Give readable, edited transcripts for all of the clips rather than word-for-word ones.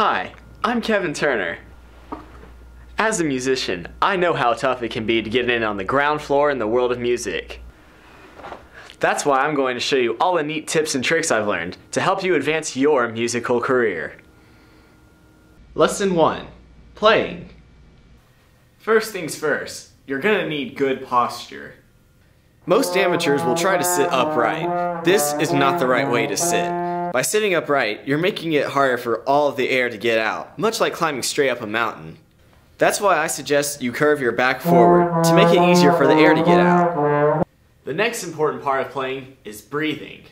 Hi, I'm Kevin Turner. As a musician, I know how tough it can be to get in on the ground floor in the world of music. That's why I'm going to show you all the neat tips and tricks I've learned to help you advance your musical career. Lesson 1. Playing. First things first, you're gonna need good posture. Most amateurs will try to sit upright. This is not the right way to sit. By sitting upright, you're making it harder for all of the air to get out, much like climbing straight up a mountain. That's why I suggest you curve your back forward to make it easier for the air to get out. The next important part of playing is breathing.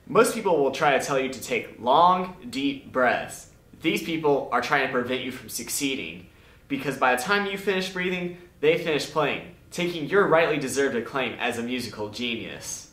Most people will try to tell you to take long, deep breaths. These people are trying to prevent you from succeeding, because by the time you finish breathing, they finish playing, taking your rightly deserved acclaim as a musical genius.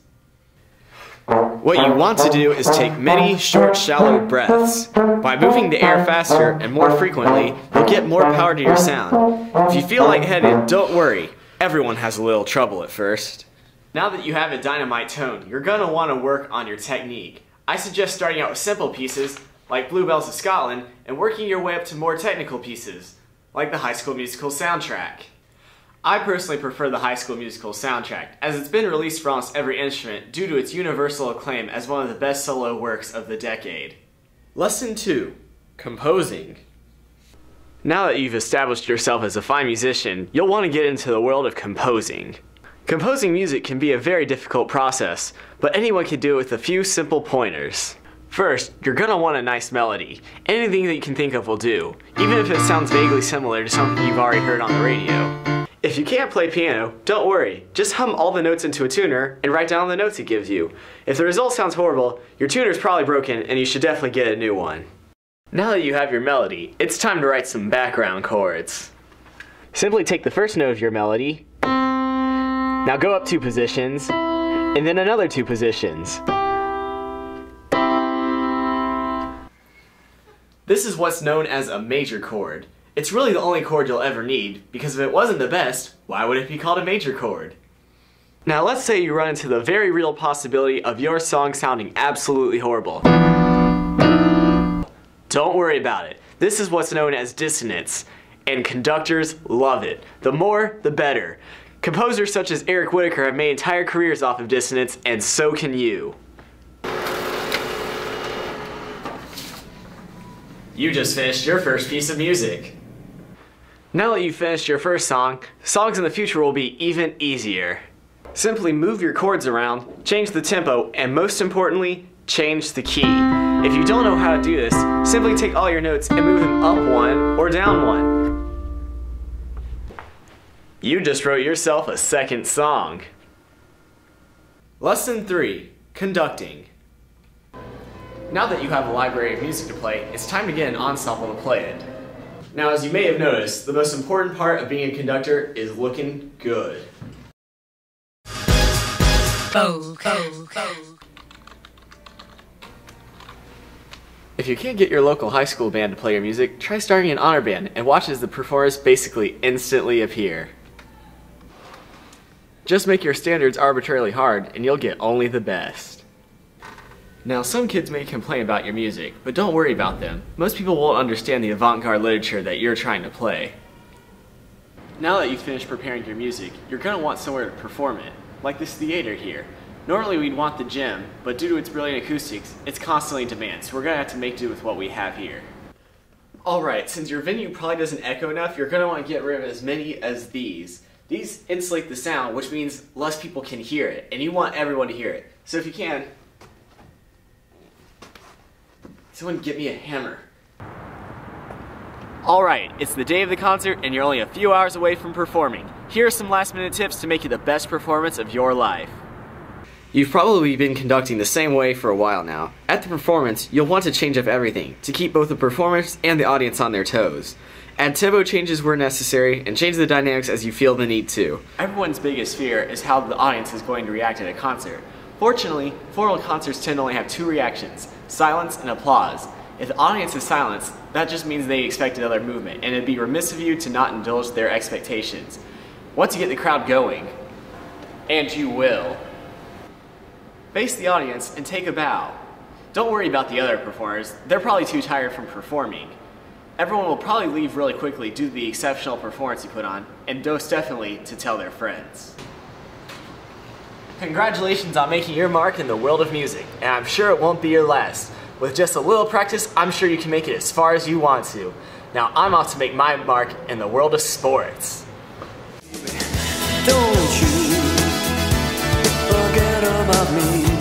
What you want to do is take many short, shallow breaths. By moving the air faster and more frequently, you'll get more power to your sound. If you feel lightheaded, don't worry. Everyone has a little trouble at first. Now that you have a dynamite tone, you're going to want to work on your technique. I suggest starting out with simple pieces, like Bluebells of Scotland, and working your way up to more technical pieces, like the High School Musical soundtrack. I personally prefer the High School Musical soundtrack, as it's been released for almost every instrument due to its universal acclaim as one of the best solo works of the decade. Lesson 2. Composing. Now that you've established yourself as a fine musician, you'll want to get into the world of composing. Composing music can be a very difficult process, but anyone can do it with a few simple pointers. First, you're going to want a nice melody. Anything that you can think of will do, even if it sounds vaguely similar to something you've already heard on the radio. If you can't play piano, don't worry. Just hum all the notes into a tuner and write down the notes it gives you. If the result sounds horrible, your tuner's probably broken and you should definitely get a new one. Now that you have your melody, it's time to write some background chords. Simply take the first note of your melody, now go up 2 positions, and then another 2 positions. This is what's known as a major chord. It's really the only chord you'll ever need, because if it wasn't the best, why would it be called a major chord? Now let's say you run into the very real possibility of your song sounding absolutely horrible. Don't worry about it. This is what's known as dissonance, and conductors love it. The more, the better. Composers such as Eric Whitacre have made entire careers off of dissonance, and so can you. You just finished your first piece of music. Now that you've finished your first song, songs in the future will be even easier. Simply move your chords around, change the tempo, and most importantly, change the key. If you don't know how to do this, simply take all your notes and move them up 1 or down 1. You just wrote yourself a second song. Lesson 3. Conducting. Now that you have a library of music to play, it's time to get an ensemble to play it. Now, as you may have noticed, the most important part of being a conductor is looking good. If you can't get your local high school band to play your music, try starting an honor band and watch as the performers basically instantly appear. Just make your standards arbitrarily hard and you'll get only the best. Now, some kids may complain about your music, but don't worry about them. Most people won't understand the avant-garde literature that you're trying to play. Now that you've finished preparing your music, you're going to want somewhere to perform it, like this theater here. Normally we'd want the gym, but due to its brilliant acoustics, it's constantly in demand, so we're going to have to make do with what we have here. Alright, since your venue probably doesn't echo enough, you're going to want to get rid of as many as these. These insulate the sound, which means less people can hear it, and you want everyone to hear it. So if you can, someone get me a hammer. Alright, it's the day of the concert and you're only a few hours away from performing. Here are some last minute tips to make you the best performance of your life. You've probably been conducting the same way for a while now. At the performance, you'll want to change up everything to keep both the performers and the audience on their toes. Add tempo changes where necessary and change the dynamics as you feel the need to. Everyone's biggest fear is how the audience is going to react at a concert. Fortunately, formal concerts tend to only have 2 reactions: silence and applause. If the audience is silenced, that just means they expect another movement, and it'd be remiss of you to not indulge their expectations. Once you get the crowd going, and you will, face the audience and take a bow. Don't worry about the other performers. They're probably too tired from performing. Everyone will probably leave really quickly due to the exceptional performance you put on, and most definitely to tell their friends. Congratulations on making your mark in the world of music, and I'm sure it won't be your last. With just a little practice, I'm sure you can make it as far as you want to. Now I'm off to make my mark in the world of sports. Don't you forget about me.